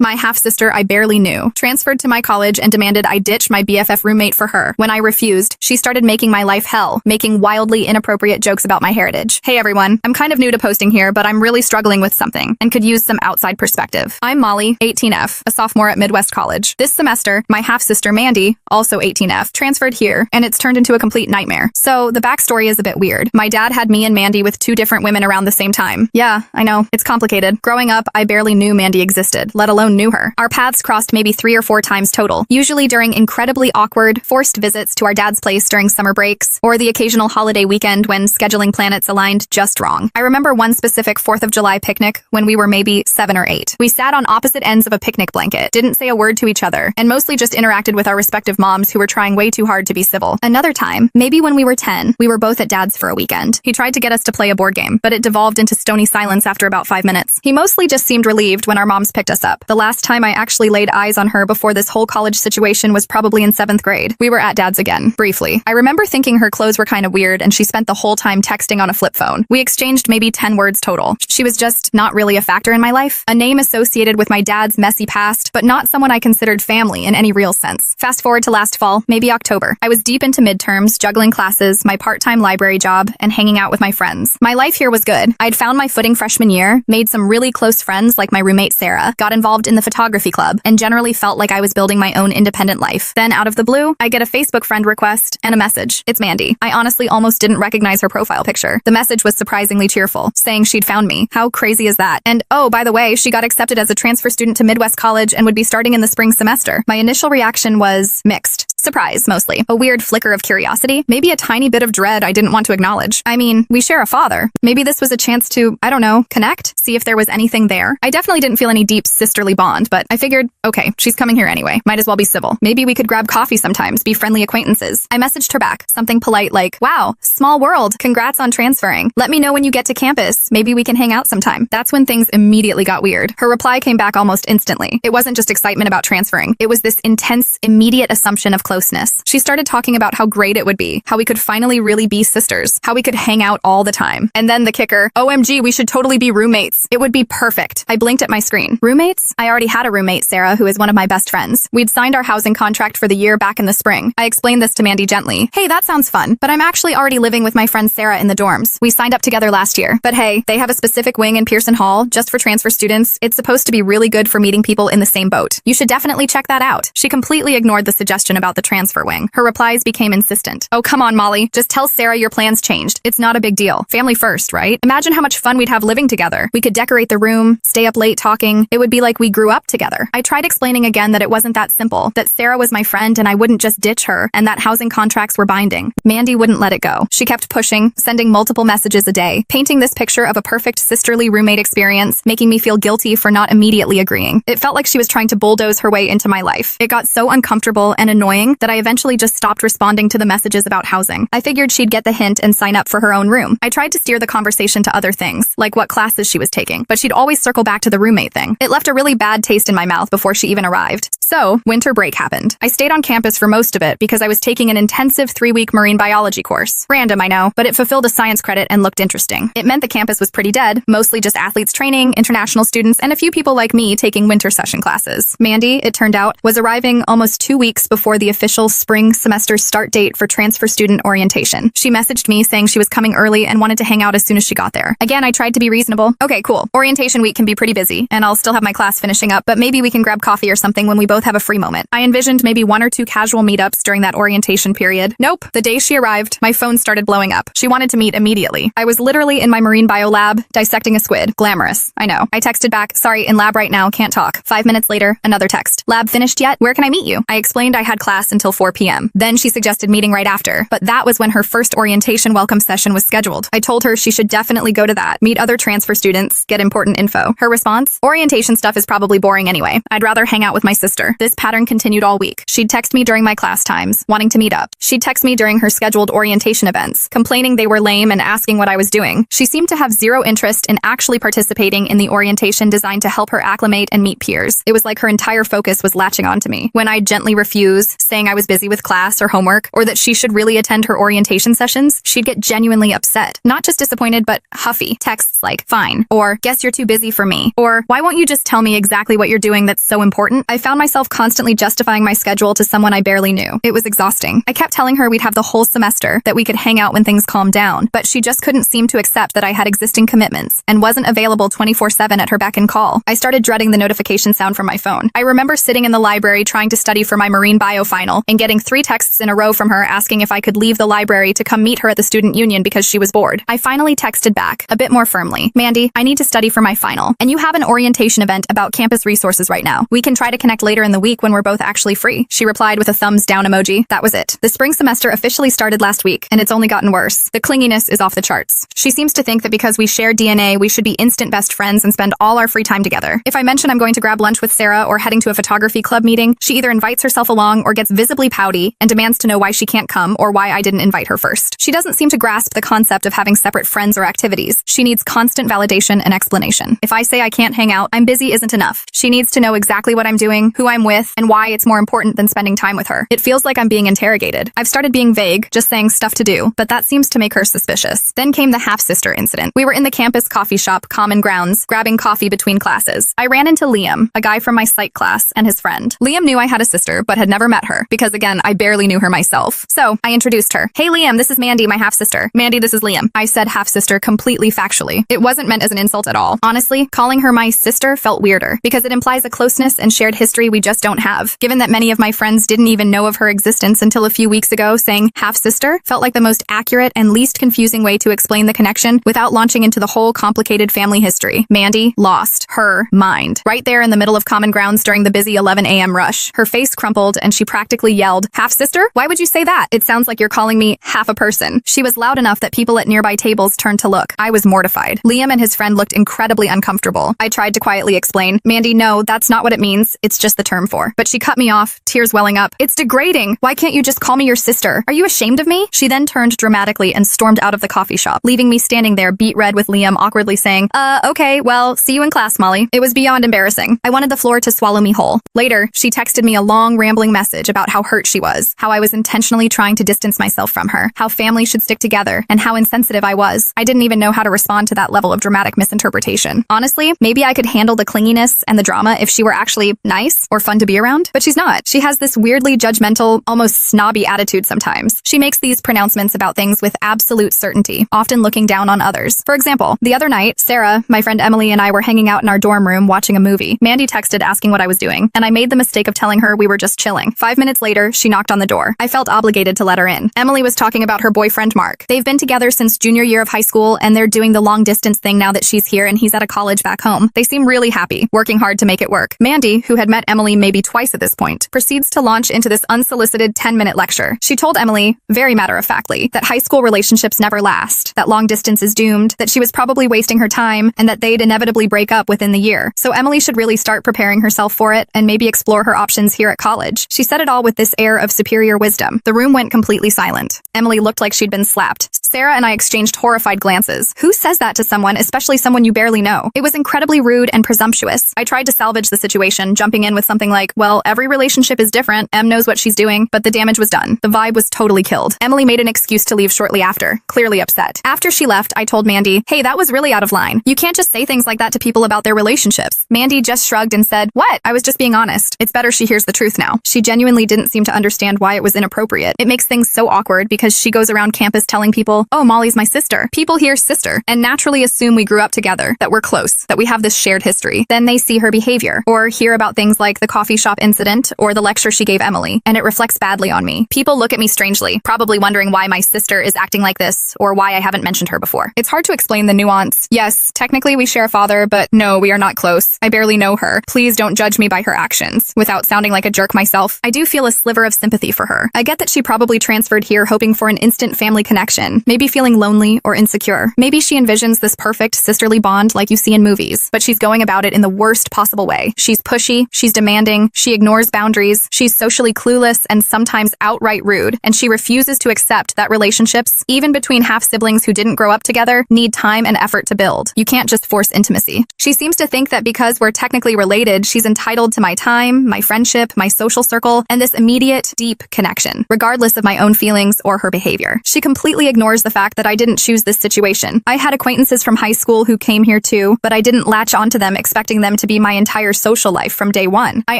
My half-sister I barely knew, transferred to my college and demanded I ditch my BFF roommate for her. When I refused, she started making my life hell, making wildly inappropriate jokes about my heritage. Hey everyone, I'm kind of new to posting here, but I'm really struggling with something and could use some outside perspective. I'm Molly, 18F, a sophomore at Midwest College. This semester, my half-sister Mandy, also 18F, transferred here, and it's turned into a complete nightmare. So the backstory is a bit weird. My dad had me and Mandy with two different women around the same time. Yeah, I know, it's complicated. Growing up, I barely knew Mandy existed, let alone knew her. Our paths crossed maybe 3 or 4 times total, usually during incredibly awkward, forced visits to our dad's place during summer breaks, or the occasional holiday weekend when scheduling planets aligned just wrong. I remember one specific 4th of July picnic when we were maybe 7 or 8. We sat on opposite ends of a picnic blanket, didn't say a word to each other, and mostly just interacted with our respective moms who were trying way too hard to be civil. Another time, maybe when we were 10, we were both at dad's for a weekend. He tried to get us to play a board game, but it devolved into stony silence after about 5 minutes. He mostly just seemed relieved when our moms picked us up. The last time I actually laid eyes on her before this whole college situation was probably in 7th grade. We were at dad's again, briefly. I remember thinking her clothes were kind of weird and she spent the whole time texting on a flip phone. We exchanged maybe 10 words total. She was just not really a factor in my life. A name associated with my dad's messy past, but not someone I considered family in any real sense. Fast forward to last fall, maybe October. I was deep into midterms, juggling classes, my part-time library job, and hanging out with my friends. My life here was good. I'd found my footing freshman year, made some really close friends like my roommate Sarah, got involved in the photography club, and generally felt like I was building my own independent life. Then out of the blue, I get a Facebook friend request and a message. It's Mandy. I honestly almost didn't recognize her profile picture. The message was surprisingly cheerful, saying she'd found me. How crazy is that? And oh, by the way, she got accepted as a transfer student to Midwest College and would be starting in the spring semester. My initial reaction was mixed. Surprise, mostly. A weird flicker of curiosity. Maybe a tiny bit of dread I didn't want to acknowledge. I mean, we share a father. Maybe this was a chance to, I don't know, connect? See if there was anything there? I definitely didn't feel any deep sisterly bond, but I figured, okay, she's coming here anyway. Might as well be civil. Maybe we could grab coffee sometimes, be friendly acquaintances. I messaged her back, something polite like, wow, small world, congrats on transferring. Let me know when you get to campus. Maybe we can hang out sometime. That's when things immediately got weird. Her reply came back almost instantly. It wasn't just excitement about transferring. It was this intense, immediate assumption of closeness. She started talking about how great it would be, how we could finally really be sisters, how we could hang out all the time. And then the kicker, OMG, we should totally be roommates. It would be perfect. I blinked at my screen. Roommates? I already had a roommate, Sarah, who is one of my best friends. We'd signed our housing contract for the year back in the spring. I explained this to Mandy gently. Hey, that sounds fun, but I'm actually already living with my friend Sarah in the dorms. We signed up together last year. But hey, they have a specific wing in Pearson Hall just for transfer students. It's supposed to be really good for meeting people in the same boat. You should definitely check that out. She completely ignored the suggestion about the transfer wing. Her replies became insistent. Oh, come on, Molly. Just tell Sarah your plans changed. It's not a big deal. Family first, right? Imagine how much fun we'd have living together. We could decorate the room, stay up late talking. It would be like we grew up together. I tried explaining again that it wasn't that simple, that Sarah was my friend and I wouldn't just ditch her, and that housing contracts were binding. Mandy wouldn't let it go. She kept pushing, sending multiple messages a day, painting this picture of a perfect sisterly roommate experience, making me feel guilty for not immediately agreeing. It felt like she was trying to bulldoze her way into my life. It got so uncomfortable and annoying that I eventually just stopped responding to the messages about housing. I figured she'd get the hint and sign up for her own room. I tried to steer the conversation to other things, like what classes she was taking, but she'd always circle back to the roommate thing. It left a really bad taste in my mouth before she even arrived. So, winter break happened. I stayed on campus for most of it because I was taking an intensive 3-week marine biology course. Random, I know, but it fulfilled a science credit and looked interesting. It meant the campus was pretty dead, mostly just athletes training, international students, and a few people like me taking winter session classes. Mandy, it turned out, was arriving almost 2 weeks before the official spring semester start date for transfer student orientation. She messaged me saying she was coming early and wanted to hang out as soon as she got there. Again, I tried to be reasonable. Okay, cool. Orientation week can be pretty busy, and I'll still have my class finishing up, but maybe we can grab coffee or something when we both have a free moment. I envisioned maybe 1 or 2 casual meetups during that orientation period. Nope. The day she arrived, my phone started blowing up. She wanted to meet immediately. I was literally in my marine bio lab, dissecting a squid. Glamorous. I know. I texted back, sorry, in lab right now, can't talk. 5 minutes later, another text. Lab finished yet? Where can I meet you? I explained I had class until 4 p.m. Then she suggested meeting right after, but that was when her first orientation welcome session was scheduled. I told her she should definitely go to that, meet other transfer students, get important info. Her response? Orientation stuff is probably boring anyway. I'd rather hang out with my sister. This pattern continued all week. She'd text me during my class times, wanting to meet up. She'd text me during her scheduled orientation events, complaining they were lame and asking what I was doing. She seemed to have zero interest in actually participating in the orientation designed to help her acclimate and meet peers. It was like her entire focus was latching onto me. When I'd gently refuse, saying saying I was busy with class or homework, or that she should really attend her orientation sessions, she'd get genuinely upset. Not just disappointed, but huffy. Texts like, fine, or guess you're too busy for me, or why won't you just tell me exactly what you're doing that's so important? I found myself constantly justifying my schedule to someone I barely knew. It was exhausting. I kept telling her we'd have the whole semester, that we could hang out when things calmed down, but she just couldn't seem to accept that I had existing commitments and wasn't available 24/7 at her beck and call. I started dreading the notification sound from my phone. I remember sitting in the library trying to study for my marine bio final and getting 3 texts in a row from her asking if I could leave the library to come meet her at the student union because she was bored. I finally texted back, a bit more firmly, Mandy, I need to study for my final, and you have an orientation event about campus resources right now. We can try to connect later in the week when we're both actually free. She replied with a thumbs down emoji. That was it. The spring semester officially started last week, and it's only gotten worse. The clinginess is off the charts. She seems to think that because we share DNA, we should be instant best friends and spend all our free time together. If I mention I'm going to grab lunch with Sarah or heading to a photography club meeting, she either invites herself along or gets visibly pouty and demands to know why she can't come or why I didn't invite her first. She doesn't seem to grasp the concept of having separate friends or activities. She needs constant validation and explanation. If I say I can't hang out, I'm busy isn't enough. She needs to know exactly what I'm doing, who I'm with, and why it's more important than spending time with her. It feels like I'm being interrogated. I've started being vague, just saying stuff to do, but that seems to make her suspicious. Then came the half-sister incident. We were in the campus coffee shop, Common Grounds, grabbing coffee between classes. I ran into Liam, a guy from my psych class, and his friend. Liam knew I had a sister, but had never met her, because again, I barely knew her myself. So, I introduced her. Hey Liam, this is Mandy, my half-sister. Mandy, this is Liam. I said half-sister completely factually. It wasn't meant as an insult at all. Honestly, calling her my sister felt weirder, because it implies a closeness and shared history we just don't have. Given that many of my friends didn't even know of her existence until a few weeks ago, saying half-sister felt like the most accurate and least confusing way to explain the connection without launching into the whole complicated family history. Mandy lost her mind. Right there in the middle of Common Grounds during the busy 11 a.m. rush. Her face crumpled and she practically yelled, half-sister? Why would you say that? It sounds like you're calling me half a person. She was loud enough that people at nearby tables turned to look. I was mortified. Liam and his friend looked incredibly uncomfortable. I tried to quietly explain, Mandy, no, that's not what it means. It's just the term for. But she cut me off, tears welling up. It's degrading. Why can't you just call me your sister? Are you ashamed of me? She then turned dramatically and stormed out of the coffee shop, leaving me standing there beet red with Liam awkwardly saying, okay, well, see you in class, Molly. It was beyond embarrassing. I wanted the floor to swallow me whole. Later, she texted me a long rambling message about how hurt she was, how I was intentionally trying to distance myself from her, how family should stick together, and how insensitive I was. I didn't even know how to respond to that level of dramatic misinterpretation. Honestly, maybe I could handle the clinginess and the drama if she were actually nice or fun to be around, but she's not. She has this weirdly judgmental, almost snobby attitude sometimes. She makes these pronouncements about things with absolute certainty, often looking down on others. For example, the other night, Sarah, my friend Emily, and I were hanging out in our dorm room watching a movie. Mandy texted asking what I was doing, and I made the mistake of telling her we were just chilling. 5 minutes later, she knocked on the door. I felt obligated to let her in. Emily was talking about her boyfriend, Mark. They've been together since junior year of high school, and they're doing the long distance thing now that she's here and he's at a college back home. They seem really happy, working hard to make it work. Mandy, who had met Emily maybe twice at this point, proceeds to launch into this unsolicited 10-minute lecture. She told Emily, very matter-of-factly, that high school relationships never last, that long distance is doomed, that she was probably wasting her time, and that they'd inevitably break up within the year. So Emily should really start preparing herself for it and maybe explore her options here at college. She said it all with this air of superior wisdom. The room went completely silent. Emily looked like she'd been slapped. Sarah and I exchanged horrified glances. Who says that to someone, especially someone you barely know? It was incredibly rude and presumptuous. I tried to salvage the situation, jumping in with something like, well, every relationship is different. Em knows what she's doing, but the damage was done. The vibe was totally killed. Emily made an excuse to leave shortly after, clearly upset. After she left, I told Mandy, hey, that was really out of line. You can't just say things like that to people about their relationships. Mandy just shrugged and said, what? I was just being honest. It's better she hears the truth now. She genuinely didn't seem to understand why it was inappropriate. It makes things so awkward because she goes around campus telling people, oh, Molly's my sister. People hear sister and naturally assume we grew up together, that we're close, that we have this shared history. Then they see her behavior or hear about things like the coffee shop incident or the lecture she gave Emily, and it reflects badly on me. People look at me strangely, probably wondering why my sister is acting like this or why I haven't mentioned her before. It's hard to explain the nuance. Yes, technically we share a father, but no, we are not close. I barely know her. Please don't judge me by her actions. Without sounding like a jerk myself, I do feel a sliver of sympathy for her. I get that she probably transferred here hoping for an instant family connection, maybe feeling lonely or insecure. Maybe she envisions this perfect sisterly bond like you see in movies, but she's going about it in the worst possible way. She's pushy, she's demanding, she ignores boundaries, she's socially clueless and sometimes outright rude, and she refuses to accept that relationships, even between half-siblings who didn't grow up together, need time and effort to build. You can't just force intimacy. She seems to think that because we're technically related, she's entitled to my time, my friendship, my social circle, and this this immediate, deep connection, regardless of my own feelings or her behavior. She completely ignores the fact that I didn't choose this situation. I had acquaintances from high school who came here too, but I didn't latch onto them expecting them to be my entire social life from day one. I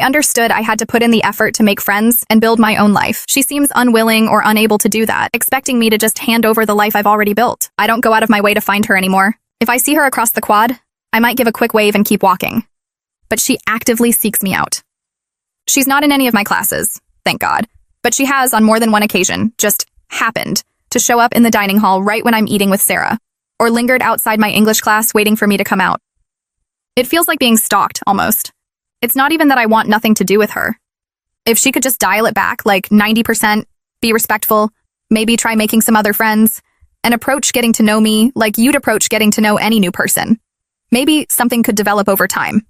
understood I had to put in the effort to make friends and build my own life. She seems unwilling or unable to do that, expecting me to just hand over the life I've already built. I don't go out of my way to find her anymore. If I see her across the quad, I might give a quick wave and keep walking. But she actively seeks me out. She's not in any of my classes, thank God, but she has, on more than one occasion, just happened to show up in the dining hall right when I'm eating with Sarah, or lingered outside my English class waiting for me to come out. It feels like being stalked, almost. It's not even that I want nothing to do with her. If she could just dial it back, like 90%, be respectful, maybe try making some other friends, and approach getting to know me like you'd approach getting to know any new person. Maybe something could develop over time.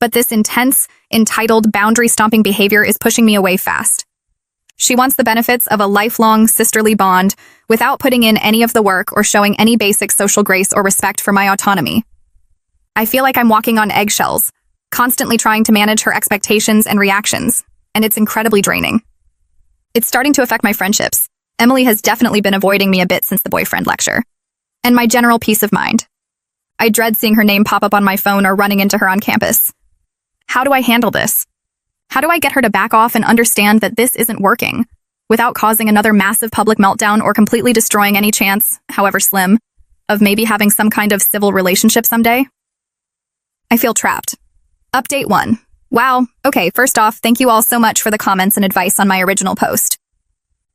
But this intense, entitled, boundary-stomping behavior is pushing me away fast. She wants the benefits of a lifelong sisterly bond without putting in any of the work or showing any basic social grace or respect for my autonomy. I feel like I'm walking on eggshells, constantly trying to manage her expectations and reactions, and it's incredibly draining. It's starting to affect my friendships. Emily has definitely been avoiding me a bit since the boyfriend lecture. And my general peace of mind. I dread seeing her name pop up on my phone or running into her on campus. How do I handle this? How do I get her to back off and understand that this isn't working, without causing another massive public meltdown or completely destroying any chance, however slim, of maybe having some kind of civil relationship someday? I feel trapped. Update 1. Wow, okay, first off, thank you all so much for the comments and advice on my original post.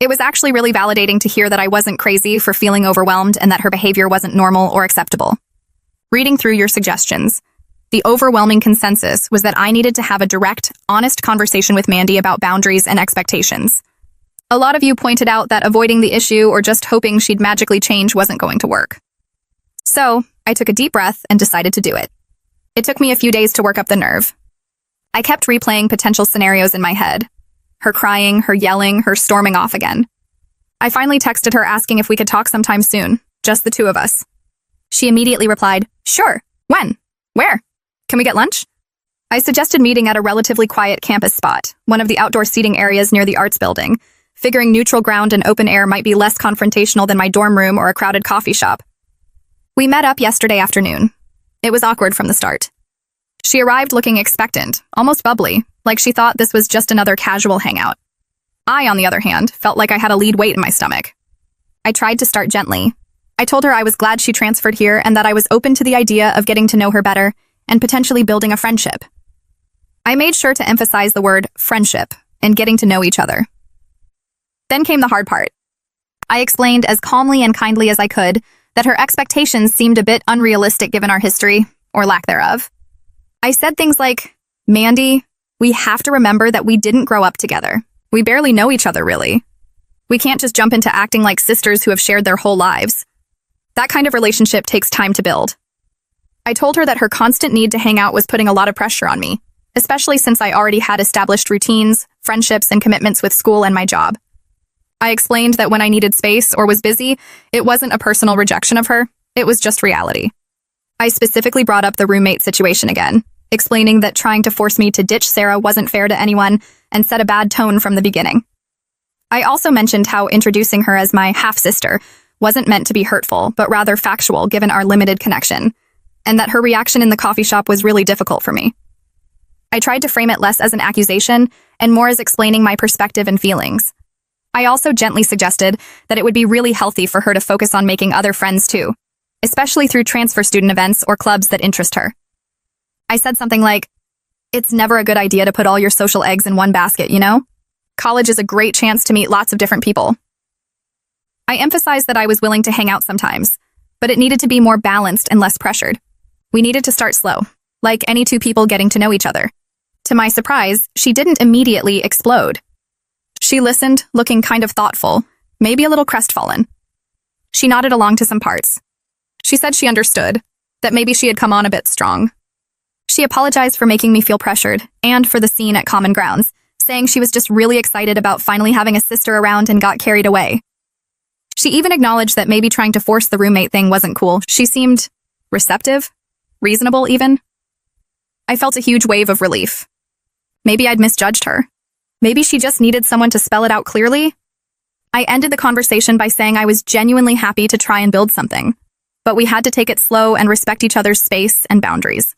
It was actually really validating to hear that I wasn't crazy for feeling overwhelmed and that her behavior wasn't normal or acceptable. Reading through your suggestions, the overwhelming consensus was that I needed to have a direct, honest conversation with Mandy about boundaries and expectations. A lot of you pointed out that avoiding the issue or just hoping she'd magically change wasn't going to work. So, I took a deep breath and decided to do it. It took me a few days to work up the nerve. I kept replaying potential scenarios in my head. Her crying, her yelling, her storming off again. I finally texted her asking if we could talk sometime soon, just the two of us. She immediately replied, "Sure. When? Where? Can we get lunch?" I suggested meeting at a relatively quiet campus spot, one of the outdoor seating areas near the arts building, figuring neutral ground and open air might be less confrontational than my dorm room or a crowded coffee shop. We met up yesterday afternoon. It was awkward from the start. She arrived looking expectant, almost bubbly, like she thought this was just another casual hangout. I, on the other hand, felt like I had a lead weight in my stomach. I tried to start gently. I told her I was glad she transferred here and that I was open to the idea of getting to know her better and potentially building a friendship. I made sure to emphasize the word friendship and getting to know each other. Then came the hard part. I explained as calmly and kindly as I could that her expectations seemed a bit unrealistic given our history, or lack thereof. I said things like, "Mandy, we have to remember that we didn't grow up together. We barely know each other, really. We can't just jump into acting like sisters who have shared their whole lives. That kind of relationship takes time to build." I told her that her constant need to hang out was putting a lot of pressure on me, especially since I already had established routines, friendships, and commitments with school and my job. I explained that when I needed space or was busy, it wasn't a personal rejection of her, it was just reality. I specifically brought up the roommate situation again, explaining that trying to force me to ditch Sarah wasn't fair to anyone and set a bad tone from the beginning. I also mentioned how introducing her as my half-sister wasn't meant to be hurtful, but rather factual given our limited connection, and that her reaction in the coffee shop was really difficult for me. I tried to frame it less as an accusation and more as explaining my perspective and feelings. I also gently suggested that it would be really healthy for her to focus on making other friends too, especially through transfer student events or clubs that interest her. I said something like, "It's never a good idea to put all your social eggs in one basket, you know? College is a great chance to meet lots of different people." I emphasized that I was willing to hang out sometimes, but it needed to be more balanced and less pressured. We needed to start slow, like any two people getting to know each other. To my surprise, she didn't immediately explode. She listened, looking kind of thoughtful, maybe a little crestfallen. She nodded along to some parts. She said she understood, that maybe she had come on a bit strong. She apologized for making me feel pressured, and for the scene at Common Grounds, saying she was just really excited about finally having a sister around and got carried away. She even acknowledged that maybe trying to force the roommate thing wasn't cool. She seemed receptive, reasonable even. I felt a huge wave of relief. Maybe I'd misjudged her. Maybe she just needed someone to spell it out clearly? I ended the conversation by saying I was genuinely happy to try and build something, but we had to take it slow and respect each other's space and boundaries.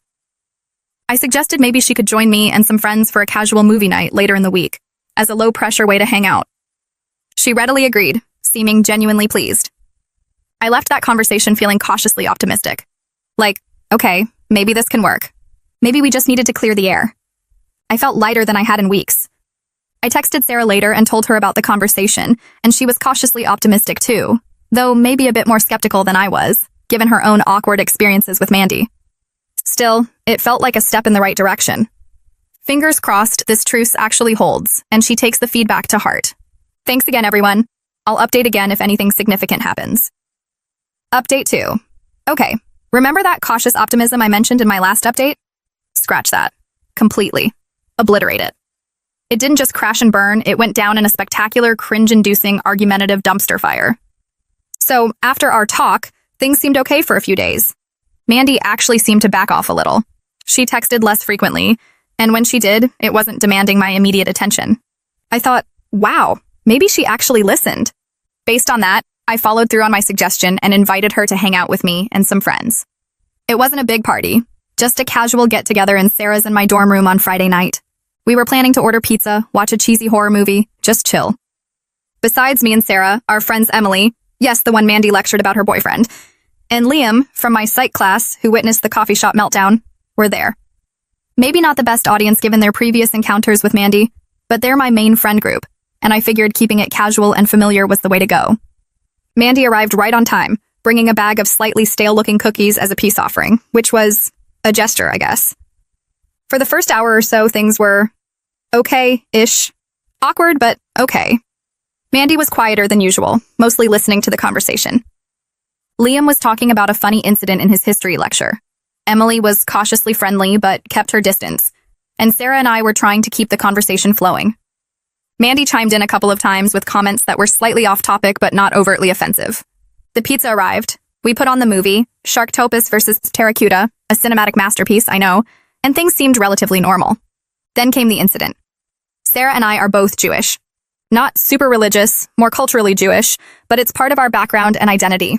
I suggested maybe she could join me and some friends for a casual movie night later in the week, as a low-pressure way to hang out. She readily agreed, seeming genuinely pleased. I left that conversation feeling cautiously optimistic. Like, okay, maybe this can work. Maybe we just needed to clear the air. I felt lighter than I had in weeks. I texted Sarah later and told her about the conversation, and she was cautiously optimistic too, though maybe a bit more skeptical than I was, given her own awkward experiences with Mandy. Still, it felt like a step in the right direction. Fingers crossed this truce actually holds, and she takes the feedback to heart. Thanks again, everyone. I'll update again if anything significant happens. Update 2. Okay, remember that cautious optimism I mentioned in my last update? Scratch that. Completely. Obliterate it. It didn't just crash and burn, it went down in a spectacular, cringe-inducing, argumentative dumpster fire. So, after our talk, things seemed okay for a few days. Mandy actually seemed to back off a little. She texted less frequently, and when she did, it wasn't demanding my immediate attention. I thought, wow, maybe she actually listened. Based on that, I followed through on my suggestion and invited her to hang out with me and some friends. It wasn't a big party, just a casual get-together in Sarah's and my dorm room on Friday night. We were planning to order pizza, watch a cheesy horror movie, just chill. Besides me and Sarah, our friends Emily, yes, the one Mandy lectured about her boyfriend, and Liam, from my psych class, who witnessed the coffee shop meltdown, were there. Maybe not the best audience given their previous encounters with Mandy, but they're my main friend group, and I figured keeping it casual and familiar was the way to go. Mandy arrived right on time, bringing a bag of slightly stale-looking cookies as a peace offering, which was a gesture, I guess. For the first hour or so, things were okay-ish. Awkward, but okay. Mandy was quieter than usual, mostly listening to the conversation. Liam was talking about a funny incident in his history lecture. Emily was cautiously friendly, but kept her distance, and Sarah and I were trying to keep the conversation flowing. Mandy chimed in a couple of times with comments that were slightly off-topic but not overtly offensive. The pizza arrived. We put on the movie, Sharktopus vs. Terracuta, a cinematic masterpiece, I know, and things seemed relatively normal. Then came the incident. Sarah and I are both Jewish. Not super religious, more culturally Jewish, but it's part of our background and identity.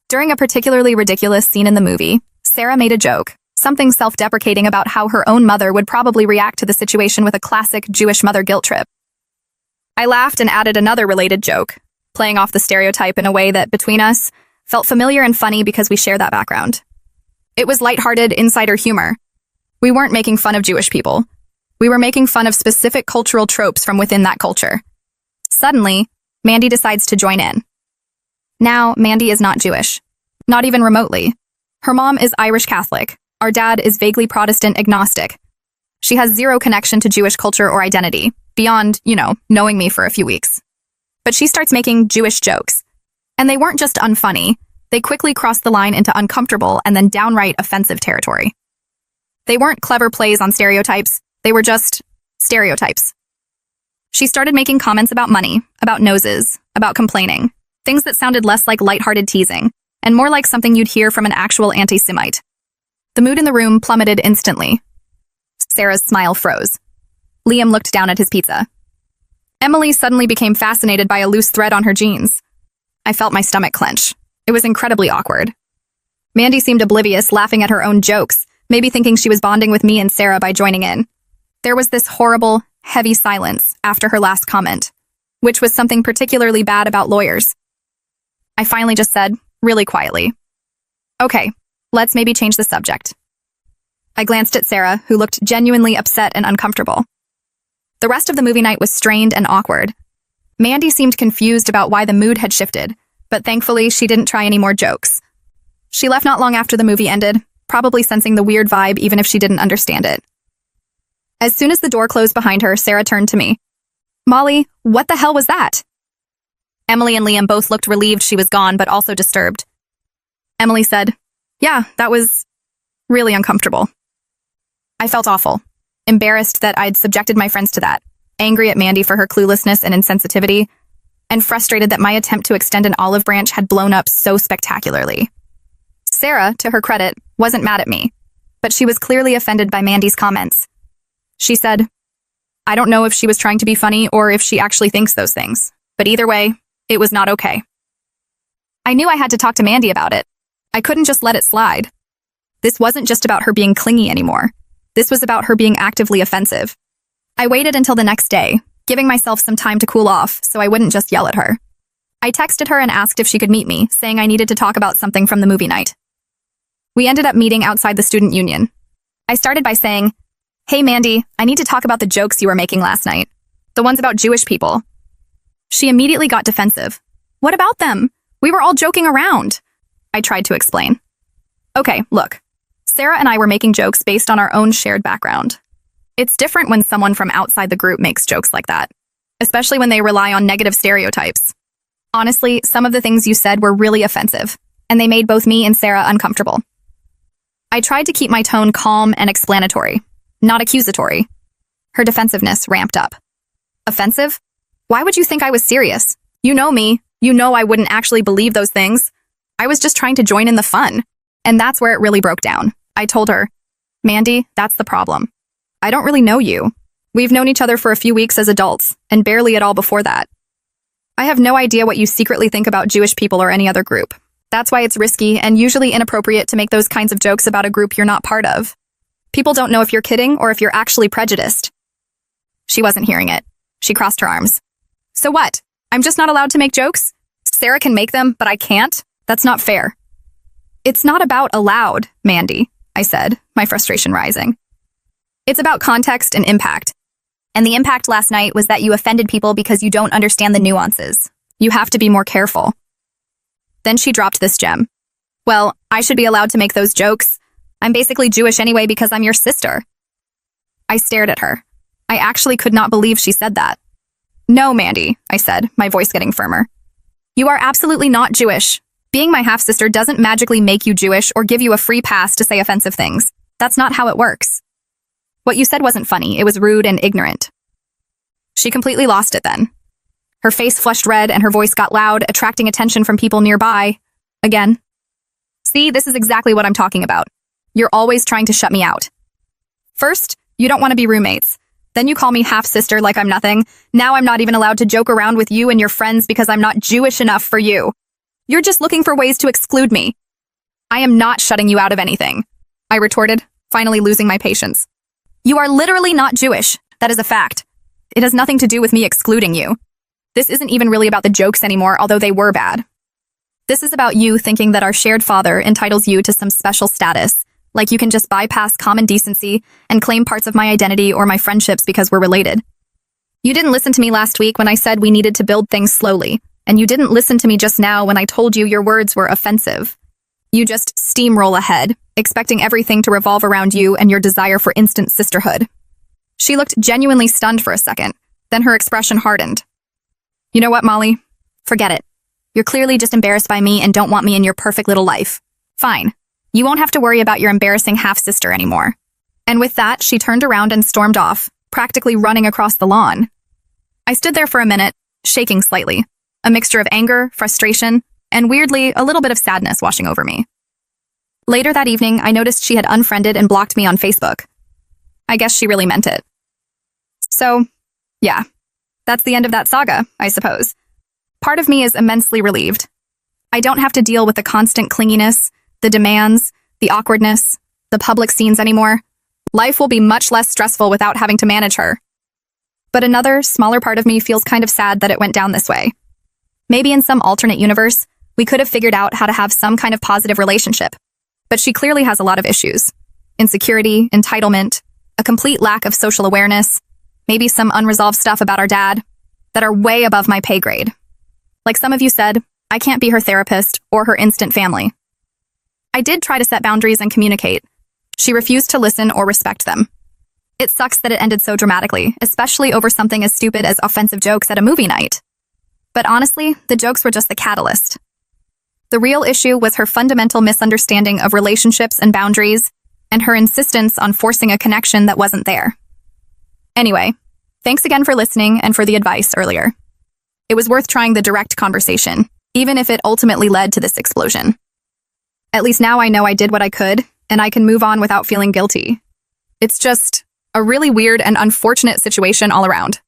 During a particularly ridiculous scene in the movie, Sarah made a joke, something self-deprecating about how her own mother would probably react to the situation with a classic Jewish mother guilt trip. I laughed and added another related joke, playing off the stereotype in a way that, between us, felt familiar and funny because we share that background. It was lighthearted insider humor. We weren't making fun of Jewish people. We were making fun of specific cultural tropes from within that culture. Suddenly, Mandy decides to join in. Now, Mandy is not Jewish. Not even remotely. Her mom is Irish Catholic. Our dad is vaguely Protestant agnostic. She has zero connection to Jewish culture or identity, beyond, knowing me for a few weeks. But she starts making Jewish jokes. And they weren't just unfunny. They quickly crossed the line into uncomfortable and then downright offensive territory. They weren't clever plays on stereotypes. They were just stereotypes. She started making comments about money, about noses, about complaining, things that sounded less like lighthearted teasing, and more like something you'd hear from an actual anti-Semite. The mood in the room plummeted instantly. Sarah's smile froze. Liam looked down at his pizza. Emily suddenly became fascinated by a loose thread on her jeans. I felt my stomach clench. It was incredibly awkward. Mandy seemed oblivious, laughing at her own jokes, maybe thinking she was bonding with me and Sarah by joining in. There was this horrible, heavy silence after her last comment, which was something particularly bad about lawyers. I finally just said, really quietly, "Okay, let's maybe change the subject." I glanced at Sarah, who looked genuinely upset and uncomfortable. The rest of the movie night was strained and awkward. Mandy seemed confused about why the mood had shifted, but thankfully she didn't try any more jokes. She left not long after the movie ended, probably sensing the weird vibe even if she didn't understand it. As soon as the door closed behind her, Sarah turned to me. "Molly, what the hell was that?" Emily and Liam both looked relieved she was gone, but also disturbed. Emily said, "Yeah, that was really uncomfortable." I felt awful, embarrassed that I'd subjected my friends to that, angry at Mandy for her cluelessness and insensitivity, and frustrated that my attempt to extend an olive branch had blown up so spectacularly. Sarah, to her credit, wasn't mad at me, but she was clearly offended by Mandy's comments. She said, I don't know if she was trying to be funny or if she actually thinks those things. But either way, it was not okay. I knew I had to talk to Mandy about it. I couldn't just let it slide. This wasn't just about her being clingy anymore. This was about her being actively offensive. I waited until the next day, giving myself some time to cool off so I wouldn't just yell at her. I texted her and asked if she could meet me, saying I needed to talk about something from the movie night. We ended up meeting outside the student union. I started by saying, "Hey Mandy, I need to talk about the jokes you were making last night. The ones about Jewish people." She immediately got defensive. "What about them? We were all joking around." I tried to explain. "Okay, look. Sarah and I were making jokes based on our own shared background. It's different when someone from outside the group makes jokes like that, especially when they rely on negative stereotypes. Honestly, some of the things you said were really offensive, and they made both me and Sarah uncomfortable." I tried to keep my tone calm and explanatory, not accusatory. Her defensiveness ramped up. "Offensive? Why would you think I was serious? You know me. You know I wouldn't actually believe those things. I was just trying to join in the fun." And that's where it really broke down. I told her, "Mandy, that's the problem. I don't really know you. We've known each other for a few weeks as adults, and barely at all before that. I have no idea what you secretly think about Jewish people or any other group. That's why it's risky and usually inappropriate to make those kinds of jokes about a group you're not part of. People don't know if you're kidding or if you're actually prejudiced." She wasn't hearing it. She crossed her arms. "So what? I'm just not allowed to make jokes? Sarah can make them, but I can't? That's not fair." "It's not about allowed, Mandy," I said, my frustration rising. "It's about context and impact. And the impact last night was that you offended people because you don't understand the nuances. You have to be more careful." Then she dropped this gem. "Well, I should be allowed to make those jokes. I'm basically Jewish anyway because I'm your sister." I stared at her. I actually could not believe she said that. "No, Mandy," I said, my voice getting firmer. "You are absolutely not Jewish. Being my half-sister doesn't magically make you Jewish or give you a free pass to say offensive things. That's not how it works. What you said wasn't funny. It was rude and ignorant." She completely lost it then. Her face flushed red and her voice got loud, attracting attention from people nearby. Again. "See, this is exactly what I'm talking about. You're always trying to shut me out. First, you don't want to be roommates. Then you call me half-sister like I'm nothing. Now I'm not even allowed to joke around with you and your friends because I'm not Jewish enough for you. You're just looking for ways to exclude me." "I am not shutting you out of anything," I retorted, finally losing my patience. "You are literally not Jewish. That is a fact. It has nothing to do with me excluding you. This isn't even really about the jokes anymore, although they were bad. This is about you thinking that our shared father entitles you to some special status, like you can just bypass common decency and claim parts of my identity or my friendships because we're related. You didn't listen to me last week when I said we needed to build things slowly, and you didn't listen to me just now when I told you your words were offensive. You just steamroll ahead, expecting everything to revolve around you and your desire for instant sisterhood." She looked genuinely stunned for a second, then her expression hardened. "You know what, Molly? Forget it. You're clearly just embarrassed by me and don't want me in your perfect little life. Fine. You won't have to worry about your embarrassing half-sister anymore." And with that, she turned around and stormed off, practically running across the lawn. I stood there for a minute, shaking slightly, a mixture of anger, frustration, and weirdly, a little bit of sadness washing over me. Later that evening, I noticed she had unfriended and blocked me on Facebook. I guess she really meant it. So, yeah, that's the end of that saga, I suppose. Part of me is immensely relieved. I don't have to deal with the constant clinginess, the demands, the awkwardness, the public scenes anymore. Life will be much less stressful without having to manage her. But another, smaller part of me feels kind of sad that it went down this way. Maybe in some alternate universe, we could have figured out how to have some kind of positive relationship. But she clearly has a lot of issues. Insecurity, entitlement, a complete lack of social awareness, maybe some unresolved stuff about our dad, that are way above my pay grade. Like some of you said, I can't be her therapist or her instant family. I did try to set boundaries and communicate. She refused to listen or respect them. It sucks that it ended so dramatically, especially over something as stupid as offensive jokes at a movie night. But honestly, the jokes were just the catalyst. The real issue was her fundamental misunderstanding of relationships and boundaries, and her insistence on forcing a connection that wasn't there. Anyway, thanks again for listening and for the advice earlier. It was worth trying the direct conversation, even if it ultimately led to this explosion. At least now I know I did what I could, and I can move on without feeling guilty. It's just, A really weird and unfortunate situation all around.